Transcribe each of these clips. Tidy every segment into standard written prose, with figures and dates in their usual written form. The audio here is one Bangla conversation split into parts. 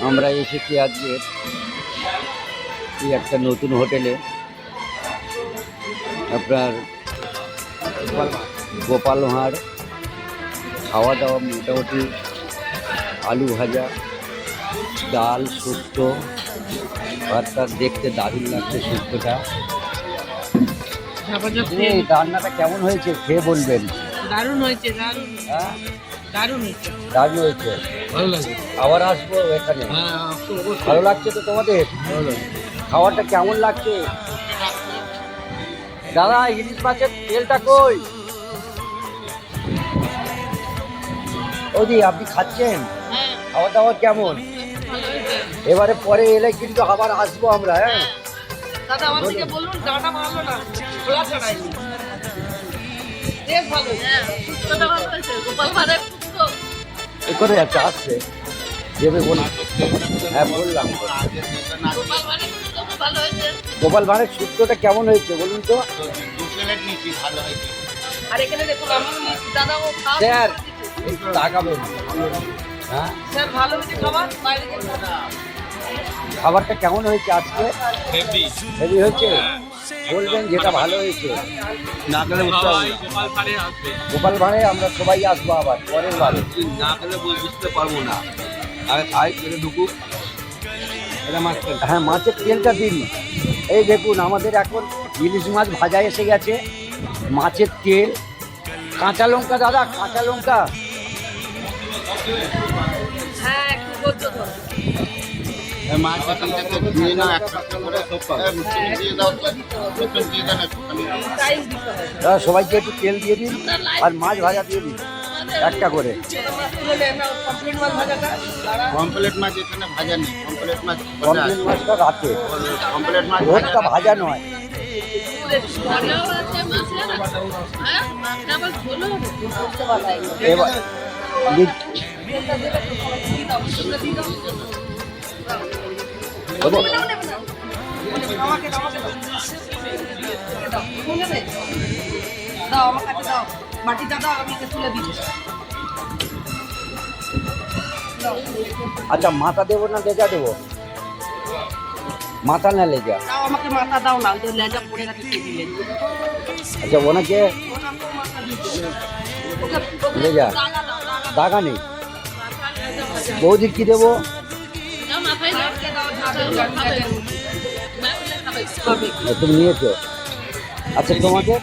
আমরা এসেছি আজকে একটা নতুন হোটেলে, আপনার গোপাল ভাঁড়। খাওয়া দাওয়া মোটামুটি আলু ভাজা, ডাল, শুক্তো। ভাতটা দেখতে দারুণ লাগছে শুক্তোটা। রান্নাটা কেমন হয়েছে খেয়ে বলবেন। দারুণ হয়েছে, দারুণ। হ্যাঁ, দারুণ হয়েছে, দারুণ হয়েছে। ভালো লাগে। আবার আসবো এখানে। ভালো লাগছে তো তোমাদের? খাবারটা কেমন লাগছে দাদা? ইলিশ মাছের তেলটা কই? ওদি আপনি খাচ্ছেন? খাওয়া দাওয়া কেমন? এবারে পরে এলে কিন্তু আবার আসবো আমরা। হ্যাঁ দাদা, আমার থেকে বলুন, দাদা ভালো না, খোলা ছাড়াইনি। বেশ ভালো, দাদা ভালো হয়েছে। গোপাল ভাঁড়ের শুক্তো এ করে যাচ্ছে, আসছে দেবে বলুন। হ্যাঁ বললাম। গোপাল ভাঁড়ের শুক্তো খুব ভালো হয়েছে। গোপাল ভাঁড়ের শুক্তোটা কেমন হয়েছে বলুন তো? আর এখানে দেখুন আমিও নিয়েছি, দাদাও স্যার একটু তাকাবেন। হ্যাঁ স্যার, ভালো হয়েছে খাবার। বাইরে খাবারটা কেমন হয়েছে আজকে? হেভি হয়েছে। বলবেন যেটা ভালো হয়েছে। না গেলে গোপাল ভাঁড়ে আমরা সবাই আসবো আবার পরের বার। না গেলে বুঝতে পারবো না। আরে খাই করে ঢুকুক। হ্যাঁ, মাছের তেলটা দিন। এই দেখুন আমাদের এখন ইলিশ মাছ ভাজা এসে গেছে, মাছের তেল, কাঁচা লঙ্কা। দাদা কাঁচা লঙ্কা। হ্যাঁ, একটু করছো তো। দাদা সবাইকে একটু তেল দিয়ে দিন আর মাছ ভাজা দিয়ে দিন একটা করে। কমপ্লিট মাছ এখানে ভাজা নেই। কমপ্লিট মাছ কমপ্লিট মাছটা রাতে, কমপ্লিট মাছ ভোরটা ভাজা নয়। এবার দাও আমার কাছে, দাও বাটিটা দাও, আমি তুলে দিচ্ছি। আচ্ছা, মাথা দেবো না লেজা দেবো? মাথা না লেজা? দাও আমাকে মাথা দাও না, ওই যে লেজা পড়ে গেছে দিলেন। আচ্ছা, ওনাকে লেজা দাগা নেই। বৌদির কি দেবো? তুমি নিয়েছো? আচ্ছা, তোমাকে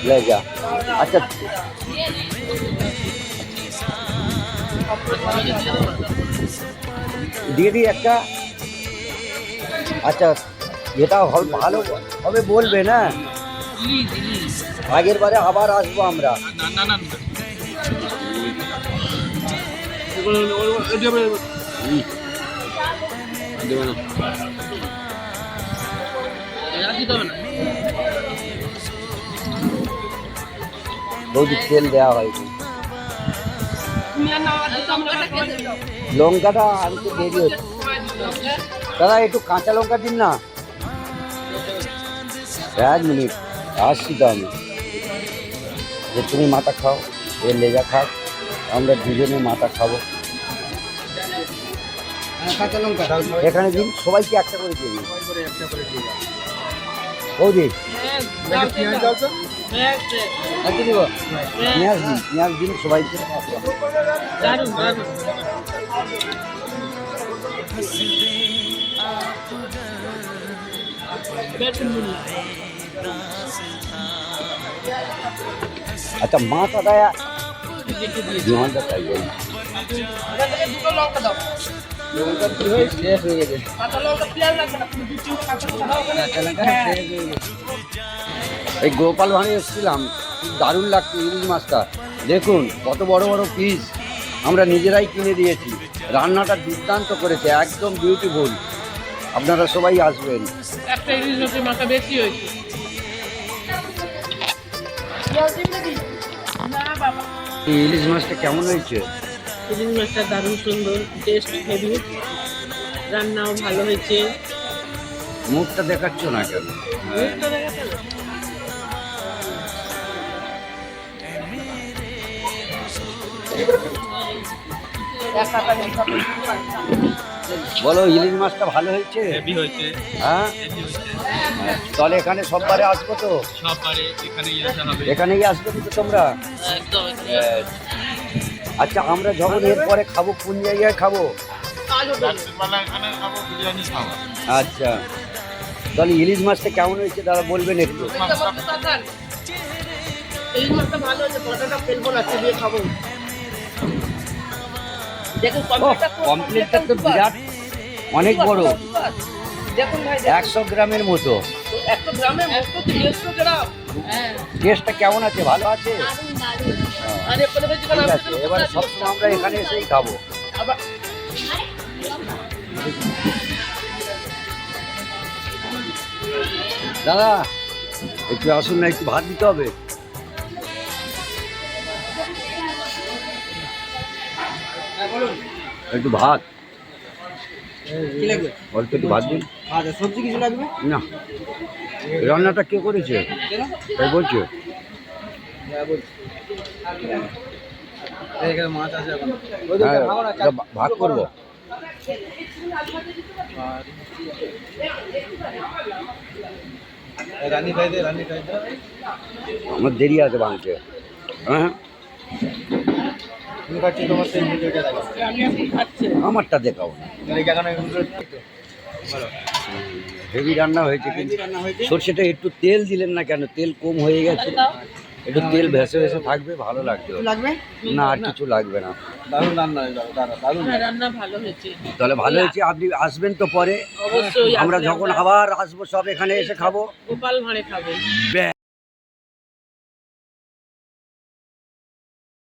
লেজা। আচ্ছা, দিয়ে দিই একটা। আচ্ছা, যেটা ভালো হবে বলবে না? আগের বারে আবার আসবো আমরা। বৌদি তেল দেওয়া হয়নি। লঙ্কাটা আনতে দেরি হচ্ছে। দাদা একটু কাঁচা লঙ্কা দিন না। 1 মিনিট আসছি তো আমি। যে তুমি মাথা খাও, এর লেজা খাও, আমরা দুজনে মাথা খাবো। কাঁচা লঙ্কা এখানে দিন, সবাইকে একটা করে দিয়ে দিন। বৌদি পেঁয়াজ দিব, পেঁয়াজ দিন সবাইকে। আচ্ছা, মাথা দেয়া ডিমান্ডটা চাই। দুটো লঙ্কা দাও। শেষ হয়ে গেছে। কাঁচা লঙ্কা, পেঁয়াজ লাগবে না, তুমি 2-3 কাঁচা লঙ্কা দাও। এই গোপাল ভাঁড়ে এসেছিলাম, দারুণ লাগছে ইলিশ মাছটা। দেখুন কত বড় বড় পিস, আমরা নিজেরাই কিনে দিয়েছি। রান্নাটা দুর্দান্ত করেছে, একদম বিউটিফুল। আপনারা সবাই আসবেন। একটা ইলিশ মাছের মাথা বেশি হয়েছে। এই ইলিশ মাছটা কেমন হয়েছে? ইলিশ মাছটা দারুণ সুন্দর, টেস্ট হেভি, রান্নাও ভালো হয়েছে। মুখটা দেখাচ্ছ না কেন? এক কাটা নেই বলো ইলিশ মাছটা ভালো হয়েছে? হেভি হয়েছে, হ্যাঁ, হেভি হয়েছে। তাহলে এখানে সববারে আসবো তো? সব পারে এখানেই আসা হবে। এখানেই আসবে তো তোমরা? একদম আচ্ছা, আমরা যখন এরপরে খাবো কোন জায়গায় খাবো? রাত্রিবেলা এখানে খাবো, বিরিয়ানি খাবো। আচ্ছা, তাহলে ইলিশ মাছটা কেমন হয়েছে দাদা বলবেন একটু? এই মাছটা ভালো হয়েছে, কটাটা ফেলবো না, চিবিয়ে খাবো। দেখুন কমপ্লিটটা তো বিরাট অনেক বড়, দেখুন ভাই 100 গ্রামের মতো। 100 গ্রামের মতো 150 গ্রাম। টেস্টটা কেমন আছে? ভালো আছে? আরে কোন ভেজি ঠিক আছে, এবারে সবসময় আমরা এখানে এসেই খাবো। আবার দাদা একটু আসুন না, একটু ভাত দিতে হবে। একটু ভাত কি লাগবে? অল্প একটু ভাত দিন আচ্ছা, সবজি কিছু লাগবে না। রান্নাটা কে করেছে? কেন? তাই বলছে? এখানে মাছ আছে এখন। হ্যাঁ, এটা ভাগ করবো। রানী খাই দে, রানী খাই দে। আমার দেরি আছে ভাঙতে। হ্যাঁ, তুমি খাচ্ছি, তোমার সেই ভিডিওটা দেখো। আমি এখন খাচ্ছি। আমারটা দেখাও না। হেভি রান্না হয়েছে, কিন্তু রান্না হয়েছে। সর্ষেটা একটু তেল দিলেন না কেন? তেল কম হয়ে গেছে, একটু তেল ভেসে ভেসে থাকবে, ভালো লাগবে। কিছু লাগবে? না, আর কিছু লাগবে না। দারুণ রান্না হয়েছে, দারুণ। হ্যাঁ, রান্না ভালো হয়েছে। তাহলে ভালো হয়েছে, আপনি আসবেন তো পরে? অবশ্যই আমরা আসলে যখন আবার আসবো সব এখানে এসে খাবো। গোপাল ভাঁড়ে খাবো। ব্যাস।